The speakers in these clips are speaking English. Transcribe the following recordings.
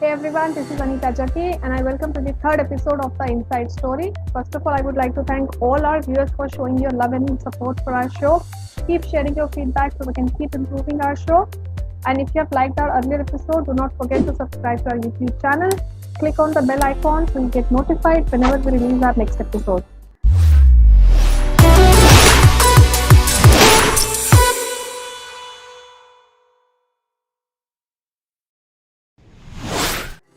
Hey everyone, this is Anita Jackie and I welcome to the third episode of the Inside Story. First of all, I would like to thank all our viewers for showing your love and support for our show. Keep sharing your feedback so we can keep improving our show. And if you have liked our earlier episode, do not forget to subscribe to our YouTube channel. Click on the bell icon so you get notified whenever we release our next episode.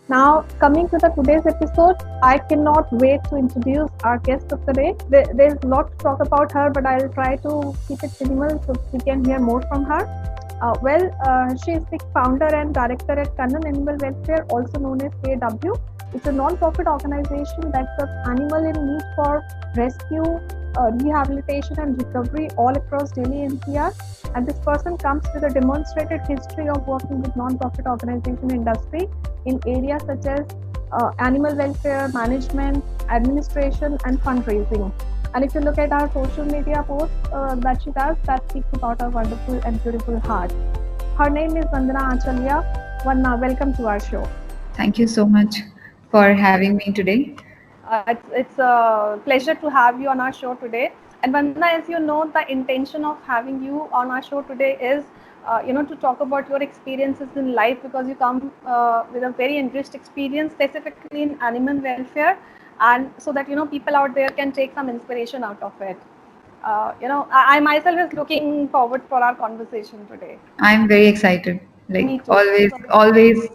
Now, coming to the today's episode, I cannot wait to introduce our guest of the day. There's a lot to talk about her, but I'll try to keep it minimal so we can hear more from her. She is the founder and director at Kannan Animal Welfare, also known as KW. It's a non-profit organization that serves animals in need for rescue, rehabilitation and recovery all across Delhi NCR. And this person comes with a demonstrated history of working with non-profit organization industry in areas such as animal welfare, management, administration and fundraising. And if you look at our social media posts that she does, that speaks about her wonderful and beautiful heart. Her name is Vandana Anchalia. Vandana, welcome to our show. Thank you so much for having me today. It's a pleasure to have you on our show today. And Vandana, as you know, the intention of having you on our show today is, to talk about your experiences in life because you come with a very enriched experience, specifically in animal welfare, and so that people out there can take some inspiration out of it. I myself is looking forward for our conversation today. I'm very excited. Me Like too. always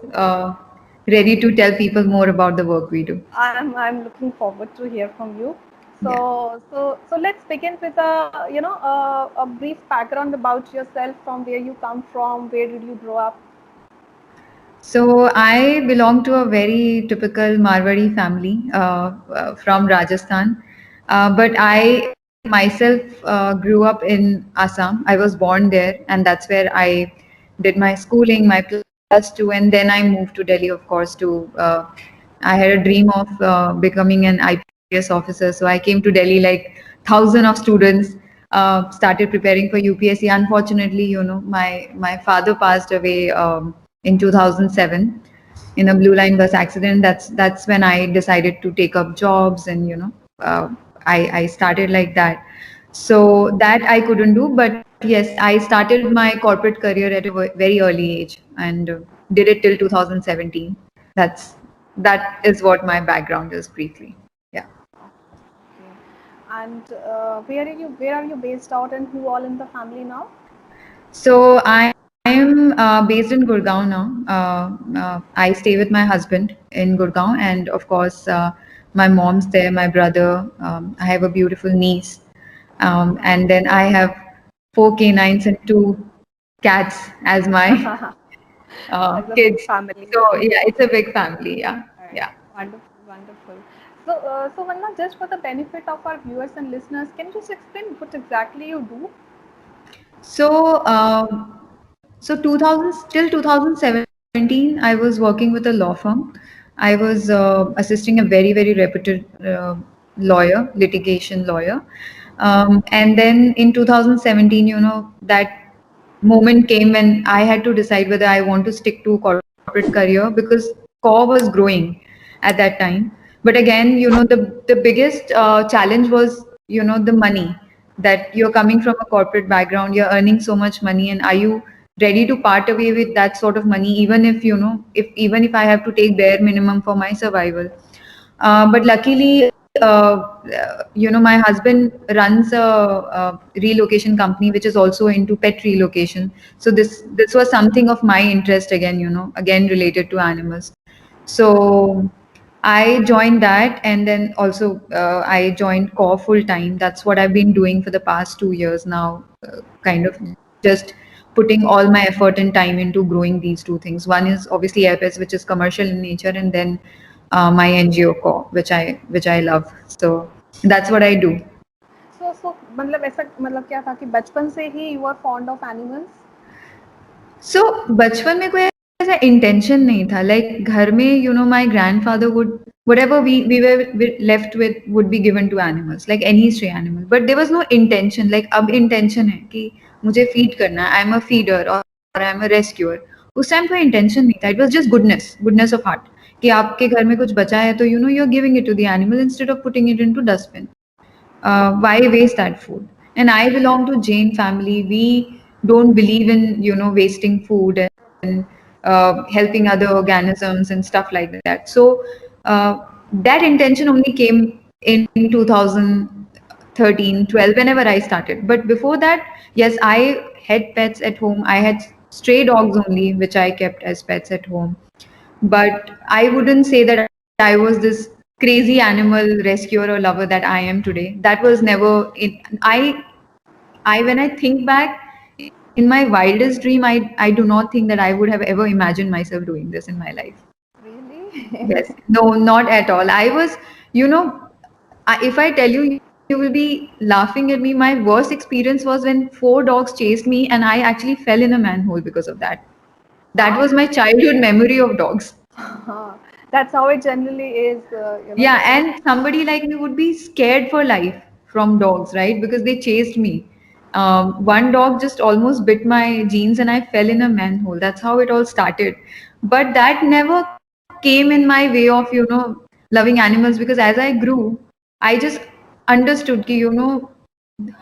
ready to tell people more about the work we do. I'm looking forward to hear from you. Yeah. So let's begin with a brief background about yourself, from where you come from, where did you grow up? So I belong to a very typical Marwari family from Rajasthan, but I myself grew up in Assam. I was born there, and that's where I did my schooling, my +2, and then I moved to Delhi, of course. I had a dream of becoming an IPS officer, so I came to Delhi like thousand of students. Started preparing for UPSC. Unfortunately, my father passed away in 2007 in a blue line bus accident. That's when I decided to take up jobs, and I started like that. So that I couldn't do, but yes, I started my corporate career at a very early age and did it till 2017. That is what my background is briefly. Yeah. Okay. And where are you based out, and who all in the family now? So I'm based in Gurgaon now. I stay with my husband in Gurgaon, and of course, my mom's there, my brother. I have a beautiful niece, and then I have four canines and two cats as my As a big kids. family. So yeah, it's a big family. Yeah, Right. yeah. Wonderful, wonderful. So Vanna, just for the benefit of our viewers and listeners, can you just explain what exactly you do? So, so 2000 till 2017, I was working with a law firm. I was assisting a very reputed litigation lawyer. And then in 2017, that moment came when I had to decide whether I want to stick to corporate career because core was growing at that time. But again, the biggest challenge was, the money, that you're coming from a corporate background, you're earning so much money, and are you ready to part away with that sort of money, even if even if I have to take bare minimum for my survival. But luckily, my husband runs a relocation company which is also into pet relocation. So this was something of my interest again, again related to animals. So I joined that, and then also I joined Core full time. That's what I've been doing for the past 2 years now, kind of just putting all my effort and time into growing these two things. One is obviously AirPets, which is commercial in nature, and then my NGO Core, which I love. So that's what I do. So मतलब ऐसा मतलब क्या था कि बचपन से ही you are fond of animals? So बचपन में कोई ऐसा इंटेंशन नहीं था. लाइक घर में my grandfather would whatever we were left with would be given to animals, like any stray animal, but there was no intention. Like अब intention है कि मुझे feed करना है, I am a feeder or I am a rescuer. उस time कोई intention नहीं था, it was just goodness of heart कि आपके घर में कुछ बचा है तो you are giving it to the animal instead of putting it into dustbin. Why waste that food? And I belong to Jain family. We don't believe in wasting food and helping other organisms and stuff like that. So uh, that intention only came in 2013, 12, whenever I started. But before that, yes, I had pets at home. I had stray dogs only, which I kept as pets at home. But I wouldn't say that I was this crazy animal rescuer or lover that I am today. That was never in I when I think back in my wildest dream, I do not think that I would have ever imagined myself doing this in my life. Really? Yes, no, not at all. I was, you know, if I tell you, you will be laughing at me. My worst experience was when 4 dogs chased me and I actually fell in a manhole because of that. That was my childhood memory of dogs. That's how it generally is, Yeah, and somebody like me would be scared for life from dogs, right? Because they chased me. One dog just almost bit my jeans and I fell in a manhole. That's how it all started. But that never came in my way of, loving animals because as I grew, I just understood ki,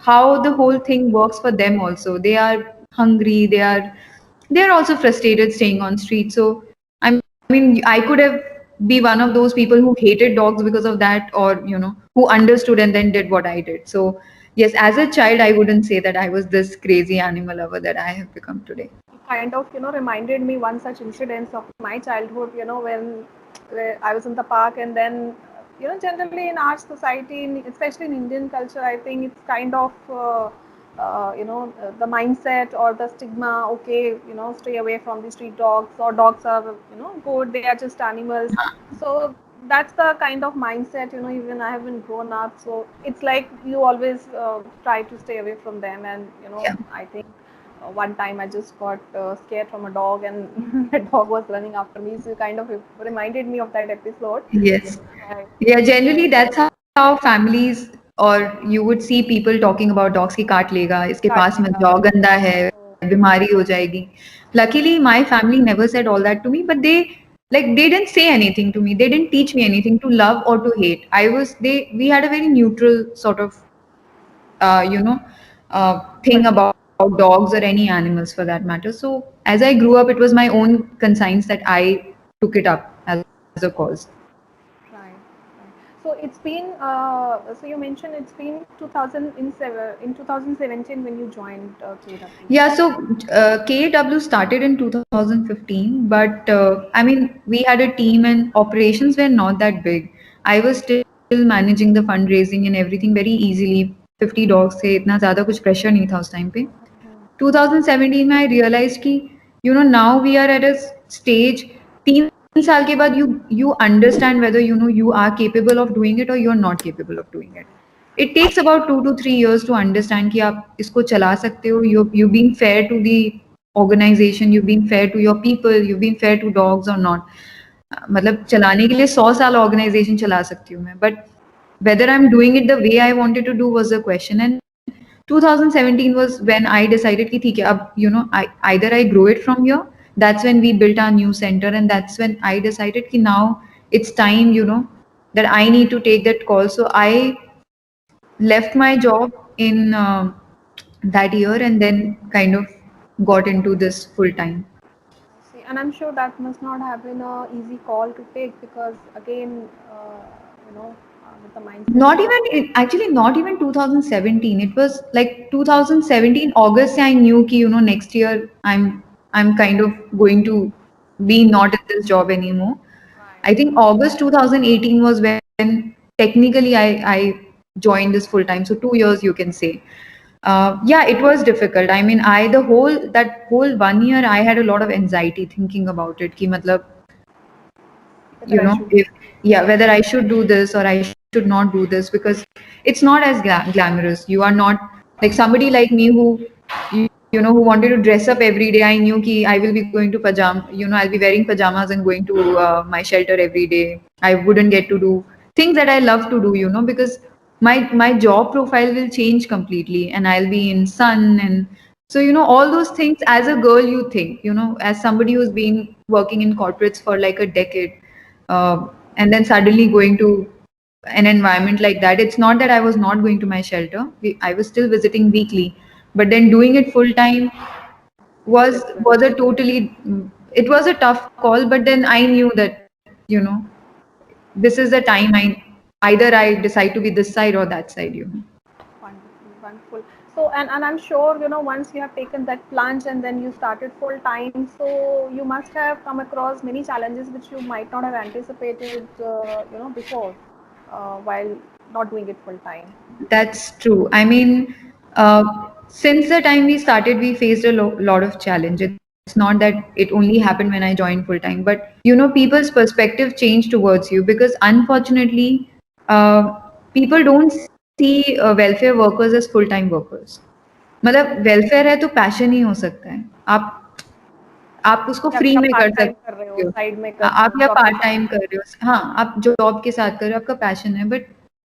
how the whole thing works for them also. They are hungry, they are also frustrated staying on street. So I mean, I could have be one of those people who hated dogs because of that, or who understood and then did what I did. So yes, as a child, I wouldn't say that I was this crazy animal lover that I have become today. kind of reminded me one such incident of my childhood, when where I was in the park, and then generally in our society, especially in Indian culture, I think it's kind of the mindset or the stigma. Okay, stay away from the street dogs, or dogs are good, they are just animals. So that's the kind of mindset, even I haven't grown up, so it's like you always try to stay away from them. And Yeah. I think one time I just got scared from a dog, and the dog was running after me. So it kind of reminded me of that episode. Yes. Right. Yeah, generally that's how families, or you would see people talking about dogs ki kaat lega, iske paas mein jaओ, ganda hai, बीमारी हो जाएगी. Luckily, my family never said all that to me, but they didn't say anything to me. They didn't teach me anything to love or to hate. We had a very neutral sort of uh, you know thing about dogs or any animals for that matter. So as I grew up, it was my own conscience that I took it up as a cause. Right. Right. So it's been. So you mentioned it's been 2017 when you joined KW. Yeah, so KW started in 2015, but I mean, we had a team and operations were not that big. I was still managing the fundraising and everything very easily. 50 dogs थे, इतना ज़्यादा कुछ pressure नहीं था उस time पे. 2017 में I realized कि now we are at a stage 3 साल के बाद you understand whether you are capable of doing it or you are not capable of doing it. It takes about 2 to 3 years to understand कि आप इसको चला सकते हो. You being fair to the organization, you being fair to your people, you being fair to dogs or not. मतलब चलाने के लिए 100 साल organization चला सकती हूँ मैं, but whether I'm doing it the way I wanted to do was the question. And 2017 was when I decided कि ठीक है अब either I grow it from here. That's when we built our new center, and that's when I decided कि now it's time that I need to take that call. So I left my job in that year and then kind of got into this full time. See, and I'm sure that must not have been a easy call to take, because again, with the mindset. Not even actually not even 2017. It was like 2017 August. I knew कि next year I'm kind of going to be not in this job anymore. I Right. think August 2018 was when technically I joined this full time. So 2 years you can say. Yeah, it was difficult. I mean, that whole 1 year I had a lot of anxiety thinking about it. कि मतलब Whether I should. if whether I should do this or I should not do this, because it's not as glamorous. You are not like somebody like me who who wanted to dress up every day. I knew ki I will be going to pajama, I'll be wearing pajamas and going to my shelter every day. I wouldn't get to do things that I love to do, because my job profile will change completely and I'll be in sun and So, all those things as a girl, you think, as somebody who's been working in corporates for like a decade, and then suddenly going to an environment like that. It's not that I was not going to my shelter. I was still visiting weekly, but then doing it full time was a totally, it was a tough call, but then I knew that, this is the time either I decide to be this side or that side. Wonderful, wonderful. So, and I'm sure, once you have taken that plunge and then you started full time, so you must have come across many challenges which you might not have anticipated, before, while not doing it full time. That's true. I mean, since the time we started, we faced a lot of challenge. It's not that it only happened when I joined full time, but people's perspective changed towards you because unfortunately, people don't see welfare workers as full time workers. मतलब welfare है तो passion ही हो सकता है. आप उसको या free फिर आप में कर पार्ट टाइम कर रहे सकते हो, हो। साइड में कर रहे आप हो, या जॉब के पार्ट साथ टाइम कर कर रहे रहे हो, हाँ, आप जॉब के साथ कर रहे हो, आपका पैशन है, बट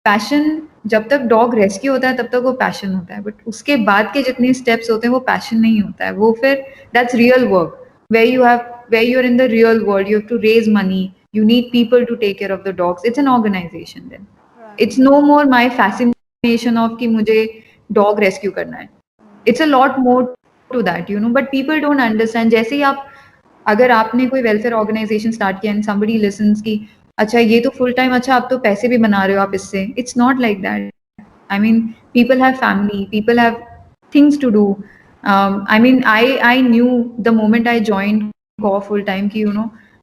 पैशन जब तक डॉग रेस्क्यू होता है तब तक वो पैशन होता है, बट उसके बाद के जितने स्टेप्स होते हैं वो पैशन नहीं होता है, वो फिर that's real work where you're in the real world, you have to raise money, you need people to take care of the dogs. It's an organization then. हो। Right. It's no more my fascination of कि मुझे dog rescue करना है. It's a lot more to that, but people don't understand. जैसे ही आप, अगर आपने कोई वेलफेयर ऑर्गेनाइजेशन स्टार्ट किया एंड समबडी लिसन्स की, अच्छा ये तो फुल टाइम, अच्छा आप तो पैसे भी बना रहे हो आप इससे, it's not like that. I mean people have family, people have things to do. I mean, I knew the moment I joined Core full time ki,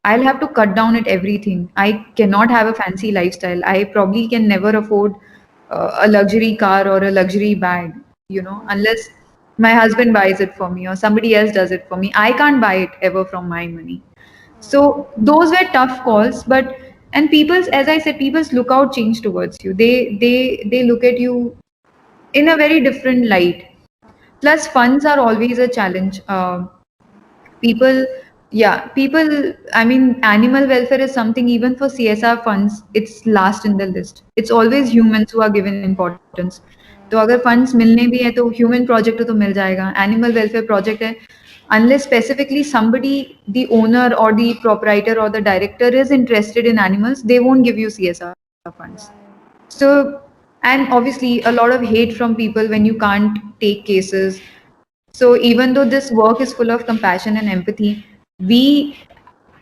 I'll have to cut down at everything. I cannot have a fancy lifestyle. I probably can never afford a luxury car or a luxury bag, unless my husband buys it for me or somebody else does it for me. I can't buy it ever from my money. So those were tough calls, but and people's, as I said, people's lookout changed towards you. They look at you in a very different light. Plus, funds are always a challenge. People, yeah, people, I mean, animal welfare is something, even for CSR funds, it's last in the list. It's always humans who are given importance. तो अगर funds मिलने भी है तो human project तो मिल जाएगा. Animal welfare project है, unless specifically somebody, the owner or the proprietor or the director is interested in animals, they won't give you CSR funds. So, and obviously a lot of hate from people when you can't take cases. So even though this work is full of compassion and empathy, we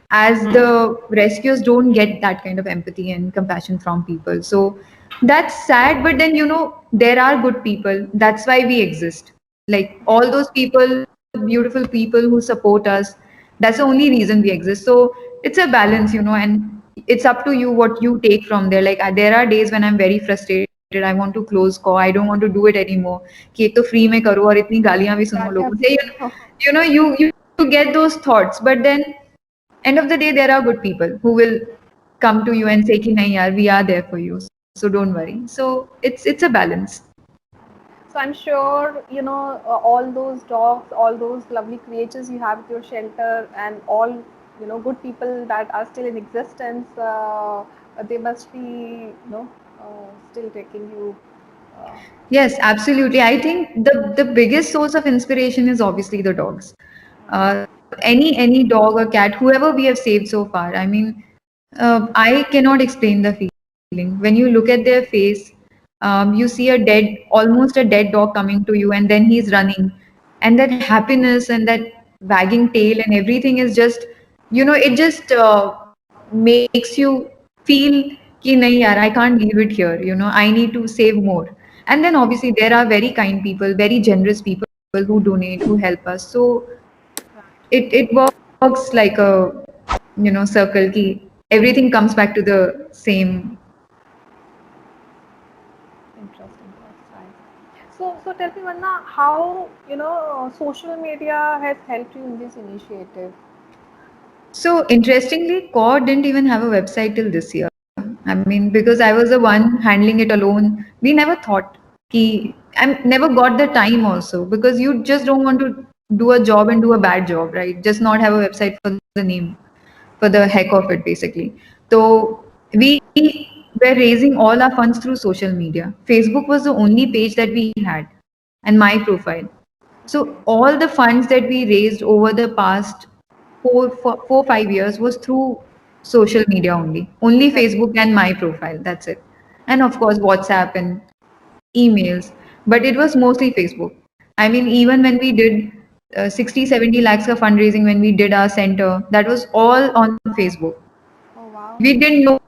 as the rescuers don't get that kind of empathy and compassion from people. So that's sad, but then there are good people. That's why we exist. Like all those people, beautiful people who support us, that's the only reason we exist. So it's a balance, and it's up to you what you take from there. Like there are days when I'm very frustrated. I want to close call. I don't want to do it anymore. कि एक तो free में करो और इतनी गालियां भी सुनो गालियाँ लोगों भी से. सुनो। You get those thoughts, but then end of the day there are good people who will come to you and say ki nahi yaar, we are there for you, so don't worry. So it's a balance. So I'm sure all those dogs, all those lovely creatures you have at your shelter, and all good people that are still in existence. They must be still taking you. Uh, Yes, absolutely. I think the biggest source of inspiration is obviously the dogs. Any dog or cat, whoever we have saved so far. I mean, I cannot explain the feeling when you look at their face. You see almost a dead dog coming to you, and then he's running, and that happiness and that wagging tail and everything is just, it just makes you feel कि नहीं यार, I can't leave it here. I need to save more. And then obviously there are very kind people, very generous people who donate, who help us. So it works like a circle ki everything comes back to the same. Interesting. That's right. So tell me, Vanna, how social media has helped you in this initiative? So interestingly, Core didn't even have a website till this year. I mean, because I was the one handling it alone, we never thought ki, I never got the time also, because you just don't want to do a job and do a bad job, right? Just not have a website for the name, for the heck of it, basically. So we were raising all our funds through social media. Facebook was the only page that we had, and my profile. So all the funds that we raised over the past 5 years was through social media only. Only Right. Facebook and my profile. That's it. And of course, WhatsApp and emails. But it was mostly Facebook. I mean, even when we did 60, 70 lakhs of fundraising, when we did our center, that was all on Facebook. Oh wow. We didn't know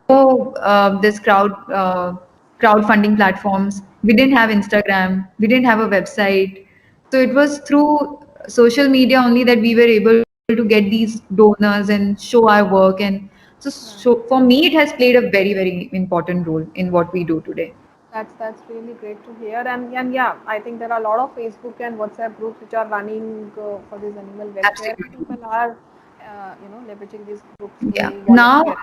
this crowdfunding platforms. We didn't have Instagram. We didn't have a website. So it was through social media only that we were able to get these donors and show our work. And so for me, it has played a very, very important role in what we do today. That's really great to hear. And yeah, I think there are a lot of Facebook and WhatsApp groups which are running for this animal welfare. Absolutely. People are leveraging these groups to Yeah. volunteer.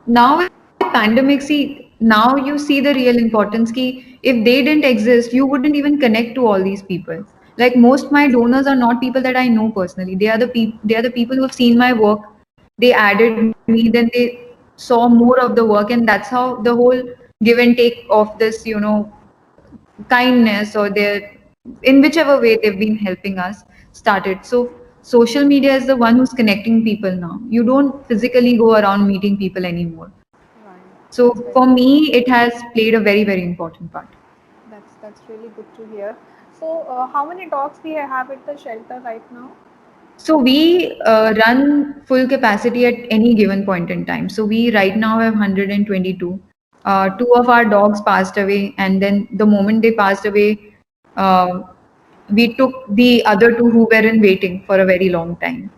Now with pandemic, see, now you see the real importance ki if they didn't exist, you wouldn't even connect to all these people. Like most my donors are not people that I know personally. They are the people who have seen my work. They added me, then they saw more of the work, and that's how the whole give and take of this, kindness or their in whichever way they've been helping us started. So social media is the one who's connecting people now. You don't physically go around meeting people anymore. Right. So That's very for me it has played a very, very important part. that's really good to hear. So how many dogs we have at the shelter right now? So we run full capacity at any given point in time. So we right now have 122. Two of our dogs passed away, and then the moment they passed away, uh, we took the other two who were in waiting for a very long time.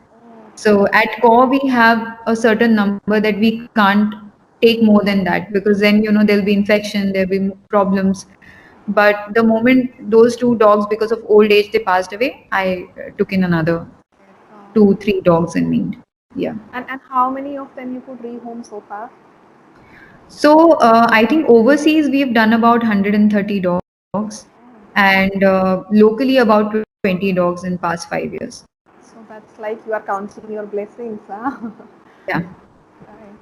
So at core, we have a certain number that we can't take more than that, because then there'll be infection, there'll be problems. But the moment those two dogs, because of old age, they passed away, I took in another two, three dogs in need. Yeah. And how many of them you could rehome so far? So I think overseas we've done about 130 dogs, and locally about 20 dogs in past 5 years. So that's like you are counting your blessings, huh? Yeah. Right.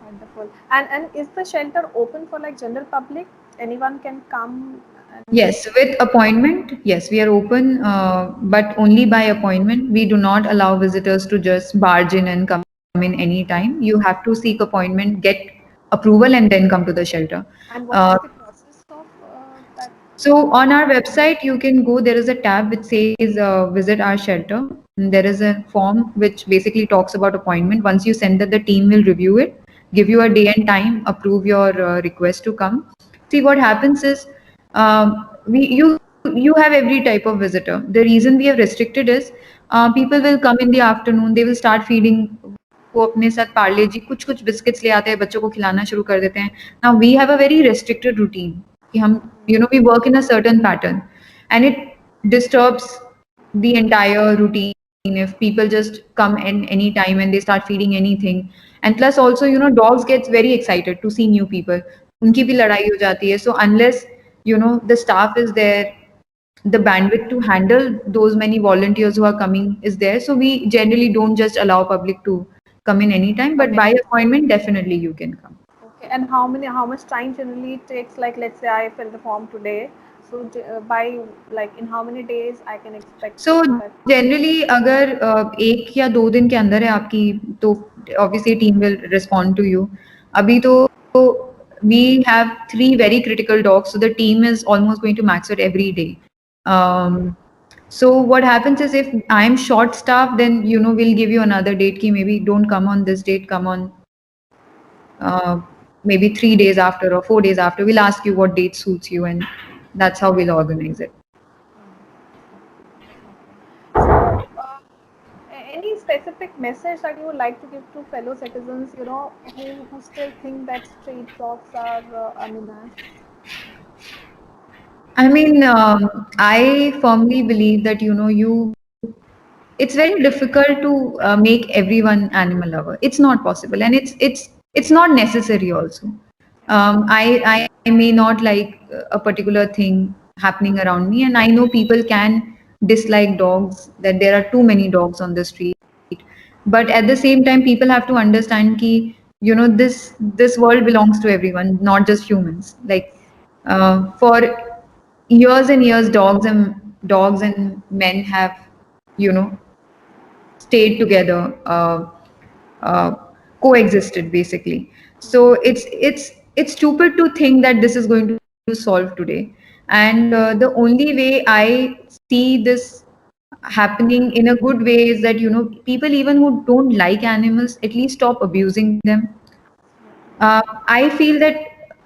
Wonderful. And is the shelter open for like general public? Anyone can come and Yes, with appointment. Yes, we are open, but only by appointment. We do not allow visitors to just barge in and come in anytime. You have to seek appointment, get approval, and then come to the shelter. and what Uh, is the process of that? So on our website, you can go. There is a tab which says "Visit our shelter." And there is a form which basically talks about appointment. Once you send that, the team will review it, give you a day and time, approve your request to come. See, what happens is, you have every type of visitor. The reason we have restricted is people will come in the afternoon. They will start feeding. वो अपने साथ पार्ले जी कुछ कुछ biscuits ले आते हैं, बच्चों को खिलाना शुरू कर देते हैं. Now we have a very restricted routine कि हम we work in a certain pattern, and it disturbs the entire routine if people just come in any time and they start feeding anything. And plus also dogs gets very excited to see new people. उनकी भी लड़ाई हो जाती है. So unless the staff is there, the bandwidth to handle those many volunteers who are coming is there. So we generally don't just allow public to come in anytime, Come but in. by appointment definitely you can come. Okay. And how much time generally it takes? Like let's say I fill the form today. So by like in how many days I can expect So that? generally अगर एक या 2 दिन के अंदर है आपकी, तो obviously team will respond to you. अभी तो we have 3 very critical dogs, so the team is almost going to max it every day. So what happens is if I'm short staffed, then we'll give you another date ki maybe don't come on this date, come on uh, maybe 3 days after or 4 days after. We'll ask you what date suits you, and that's how we'll organize it. So, any specific message that you would like to give to fellow citizens, who still think that street dogs are unmanaged? I mean, I firmly believe that it's very difficult to make everyone animal lover. It's not possible, and it's not necessary also. I may not like a particular thing happening around me, and I know people can dislike dogs, that there are too many dogs on the street. But at the same time, people have to understand ki this world belongs to everyone, not just humans. Like for years and years, dogs and dogs and men have, you know, stayed together, uh, coexisted basically. So it's stupid to think that this is going to solve today. And the only way I see this happening in a good way is that, people even who don't like animals at least stop abusing them. I feel that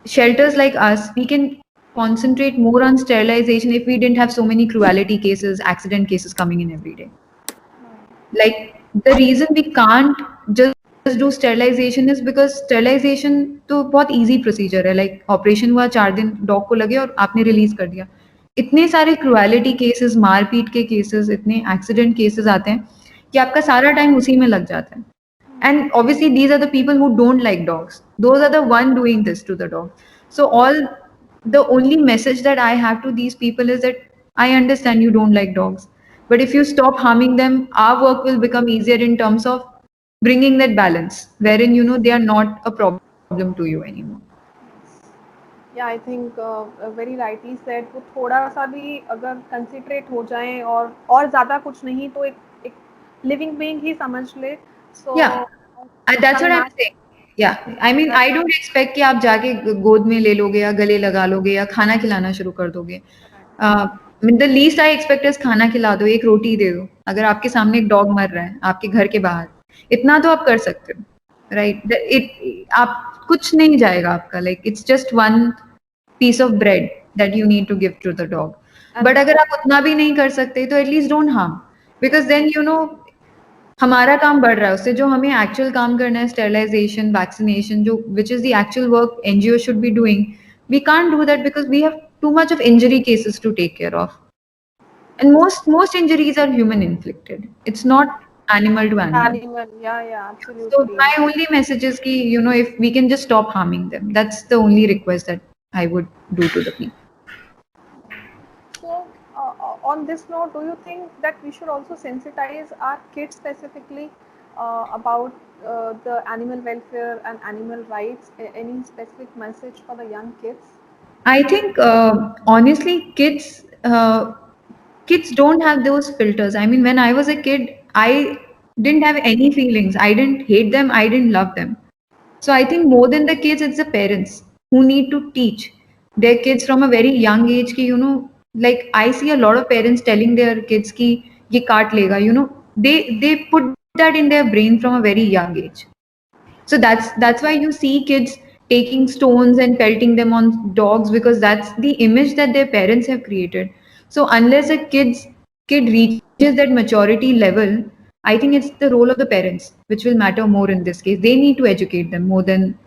shelters like us, we can concentrate more on sterilization if we didn't have so many cruelty cases, accident cases coming in every day. Like, the reason we can't just do sterilization is because sterilization तो बहुत easy procedure है. Like, operation हुआ 4 दिन, dog को लगे और आपने release कर दिया. इतने सारे क्रुएलिटी केसेस, मारपीट के केसेस, इतने एक्सीडेंट केसेस आते हैं कि आपका सारा टाइम उसी में लग जाता है. And obviously these are the people who don't like dogs, those are the one doing this to the dog. So all the only message that I have to these people is that I understand you don't like dogs, but if you stop harming them, our work will become easier in terms of bringing that balance wherein they are not a problem to you anymore. या I think very rightly said, वो थोड़ा सा भी अगर considerate हो जाए और ज़्यादा कुछ नहीं तो एक लिविंग बीइंग ही समझ ले. सो Yeah, that's what I'm saying. Yeah, I mean, I don't expect कि आप जाके गोद में ले लोगे या गले लगा लोगे या खाना खिलाना शुरू कर दोगे. I mean, the least I expect is खाना खिला दो, एक रोटी दे दो. अगर आपके सामने एक डॉग मर रहा है आपके घर के बाहर, इतना तो आप कर सकते हो, राइट? आप कुछ नहीं जाएगा आपका. Like, it's just one piece of bread that you need to give to the dog. But अगर आप उतना भी नहीं कर सकते तो at least don't harm, because then हमारा काम बढ़ रहा है उससे. जो हमें एक्चुअल काम करना है, स्टेरिलाइजेशन, वैक्सीनेशन, जो which is the actual work NGO should be doing, we can't do that because we have too much of injury cases to take care of, and most injuries are human inflicted, it's not animal to animal. Animal, या So absolutely. my only message is ki, if we can just stop harming them, that's the only request that I would do to the people. So, on this note, do you think that we should also sensitize our kids specifically about the animal welfare and animal rights? Any specific message for the young kids? I think honestly, kids don't have those filters. I mean, when I was a kid, I didn't have any feelings. I didn't hate them. I didn't love them. So I think more than the kids, it's the parents who need to teach their kids from a very young age. Ki, like, I see a lot of parents telling their kids ki ye kaat lega. They put that in their brain from a very young age. So that's why you see kids taking stones and pelting them on dogs, because that's the image that their parents have created. So unless a kid reaches that maturity level, I think it's the role of the parents which will matter more in this case. They need to educate them more than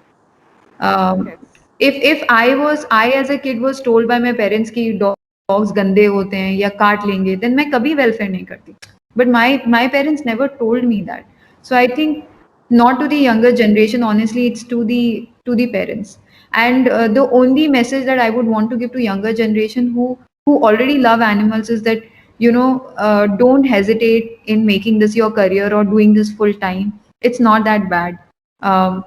if I as a kid was told by my parents कि dogs गंदे होते हैं या काट लेंगे, then मैं कभी welfare नहीं करती. But my parents never told me that. So I think not to the younger generation, honestly, it's to the parents. And the only message that I would want to give to younger generation who already love animals is that don't hesitate in making this your career or doing this full time. It's not that bad. Um,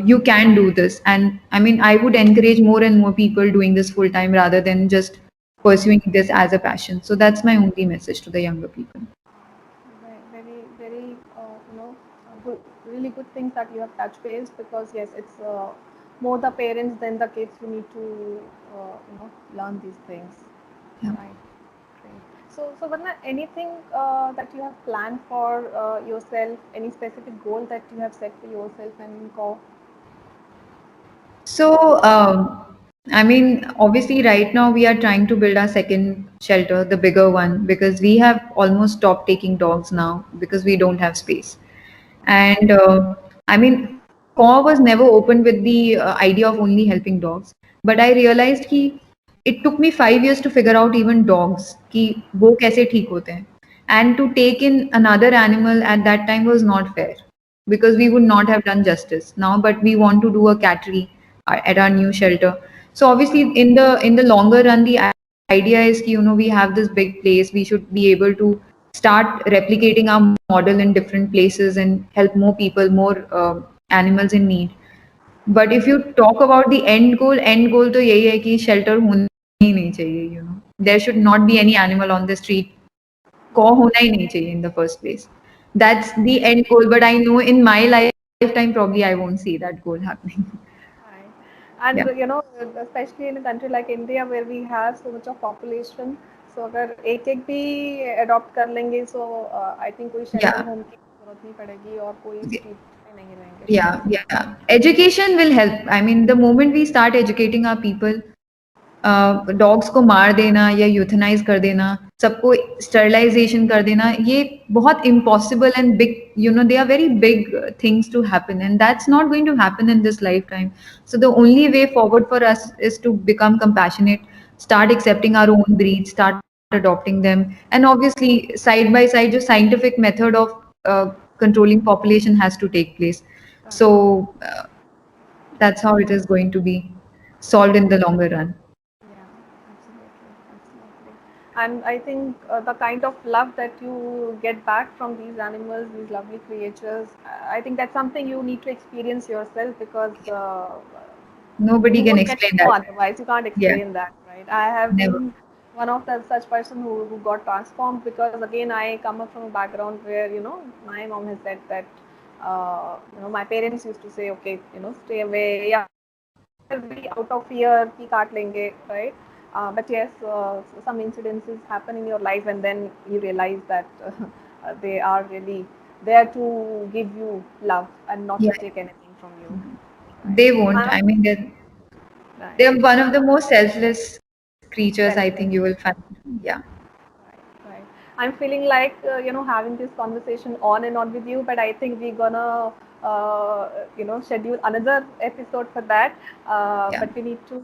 you can do this, and I mean, I would encourage more and more people doing this full time rather than just pursuing this as a passion. So that's my only message to the younger people. Very, very, good, really good things that you have touched base, because yes, it's more the parents than the kids who need to, learn these things. Yeah. Right. Great. So Vandana, anything that you have planned for yourself? Any specific goal that you have set for yourself and go? So, I mean, obviously, right now we are trying to build our second shelter, the bigger one, because we have almost stopped taking dogs now because we don't have space. And I mean, CAW was never opened with the idea of only helping dogs, but I realized कि it took me 5 years to figure out even dogs कि वो कैसे ठीक होते हैं. And to take in another animal at that time was not fair because we would not have done justice now. But we want to do a cattery at our new shelter. So obviously, in the longer run, the idea is कि we have this big place. We should be able to start replicating our model in different places and help more people, more animals in need. But if you talk about the end goal तो यही है कि shelter होना ही नहीं चाहिए. there should not be any animal on the street. Caw hona hi nahi chahiye in the first place. That's the end goal. But I know in my lifetime, probably I won't see that goal happening. Right. Yeah. And especially in a country like India where we have so much of population, so अगर एक एक भी adopt कर लेंगे, so I think कोई shelter Yeah. home की जरूरत नहीं पड़ेगी और कोई street पे नहीं रहेंगे Yeah, शायद. yeah. Education will help. I mean, the moment we start educating our people, dogs को मार देना या यूथनाइज कर देना, सबको स्टरलाइजेशन कर देना, ये बहुत impossible and big, you know, they are very big things to happen and that's not going to happen in this lifetime. So the only way forward for us is to become compassionate, start accepting our own breeds, start adopting them, and obviously side by side जो scientific method of controlling population has to take place. So uh, that's how it is going to be solved in the longer run. Yeah, absolutely, absolutely. And I think the kind of love that you get back from these animals, these lovely creatures, I think that's something you need to experience yourself, because Nobody you can won't get explain to know that. otherwise. You can't Yeah, explain that, right? I have never. been one of the such person who got transformed, because again I come up from a background where my mom has said that my parents used to say, okay, stay away, yeah, be out of fear, ki kaat lenge, right? But yes, some incidences happen in your life, and then you realize that they are really there to give you love and not Yeah, to take anything from you, right? they won't. I'm I mean, right. they're one of the most selfless creatures I think you Selfless. will find. Yeah, Right, right. I'm feeling like having this conversation on and on with you, but I think we're gonna schedule another episode for that. yeah. But we need to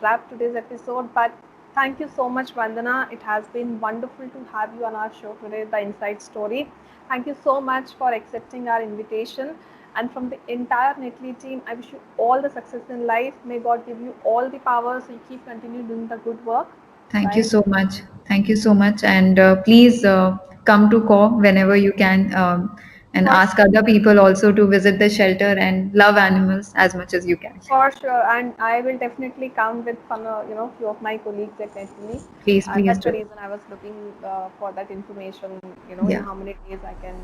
wrap today's episode. But thank you so much, Vandana. It has been wonderful to have you on our show today, The Inside Story. Thank you so much for accepting our invitation. And from the entire Netley team, I wish you all the success in life. May God give you all the power so you keep continue doing the good work. Thank you Right? so much. Thank you so much. And please come to CAW whenever you can, and For ask sure. other people also to visit the shelter and love animals as much as you can. For sure, and I will definitely come with some, few of my colleagues at Netilly. Please, please That's the do. reason I was looking for that information, in Yeah, how many days I can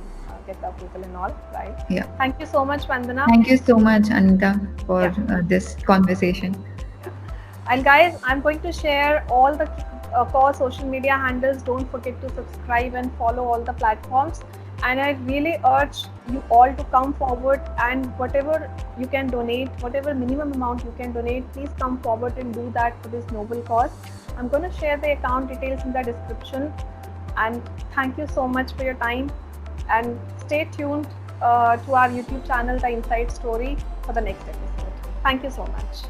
get the approval and all, right? yeah. Thank you so much, Vandana. Thank you so much, Anita, for Yeah. this conversation. Yeah. And guys, I'm going to share all the core social media handles. Don't forget to subscribe and follow all the platforms. And I really urge you all to come forward, and whatever you can donate, whatever minimum amount you can donate, please come forward and do that for this noble cause. I'm going to share the account details in the description. And thank you so much for your time. And stay tuned to our YouTube channel, The Inside Story, for the next episode. Thank you so much.